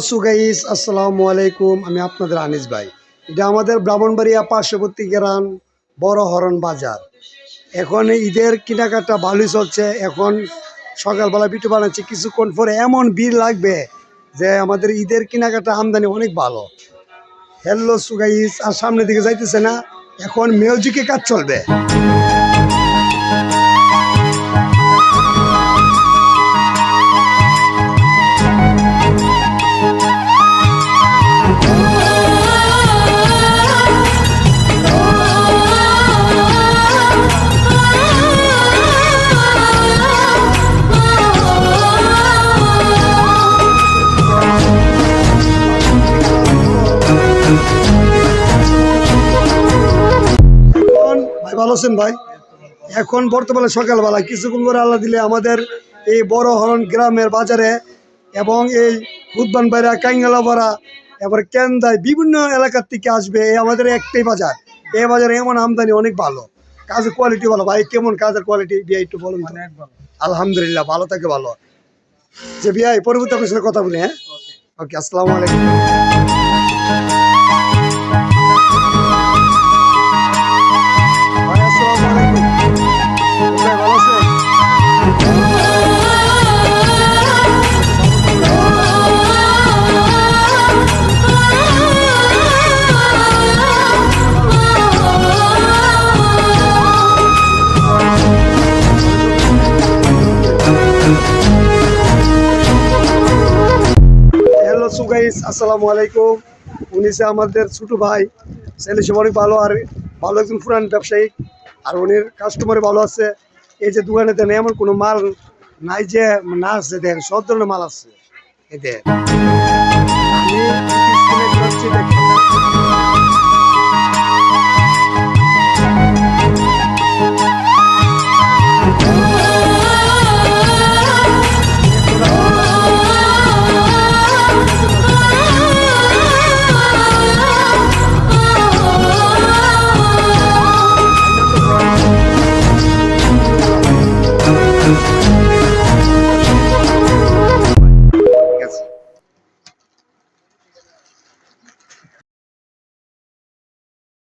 সুগাইস, আসসালামু আলাইকুম। আমি আপনাদের আনিস ভাই। এটা আমাদের ব্রাহ্মণবাড়িয়া পার্শ্ববর্তী গ্রাম বড় হরণ বাজার। এখন ঈদের কেনাকাটা ভালোই চলছে। এখন সকালবেলা পিঠে বানাচ্ছি, কিছুক্ষণ পরে এমন ভিড় লাগবে যে আমাদের ঈদের কেনাকাটা আমদানি অনেক ভালো। হ্যালো সুগাইস, আর সামনের দিকে যাইতেছে না, এখন মিউজিকে কাজ চলবে। ভাই ভালো আছেন ভাই? এখন বর্তমানে সকালবেলা কিছুক্ষণ করে আল্লাহ দিলে আমাদের এই বড় হরণ গ্রামের বাজারে এবং এই উদ্যানপাড়া কাইঙ্গালাপাড়া এবার কেন্দায় বিভিন্ন এলাকার থেকে আসবে। এই আমাদের একটাই বাজার, এই বাজারে এমন আমদানি অনেক ভালো, কাজের কোয়ালিটি ভালো। ভাই কেমন কাজের কোয়ালিটি বিয়ে একটু বলুন। আলহামদুলিল্লাহ, ভালো থাকে ভালো। যে বিয়ে পরবর্তী আপনার সাথে কথা বলি। হ্যাঁ, ওকে, আসসালামু আলাইকুম। ভাই আসসালামু আলাইকুম। ভাই ভালো আছেন? হ্যালো সুগাইস, আসসালামু আলাইকুম। উনি যে আমাদের ছোটো ভাই, ছেলে সে অনেক ভালো, আর ভালো একজন পুরান ব্যবসায়ী, আর উনির কাস্টমারে ভালো আছে। এই যে দোকানে দেন এমন কোনো মাল নাই যে না আছে, দেন সব ধরনের মাল আছে এতে।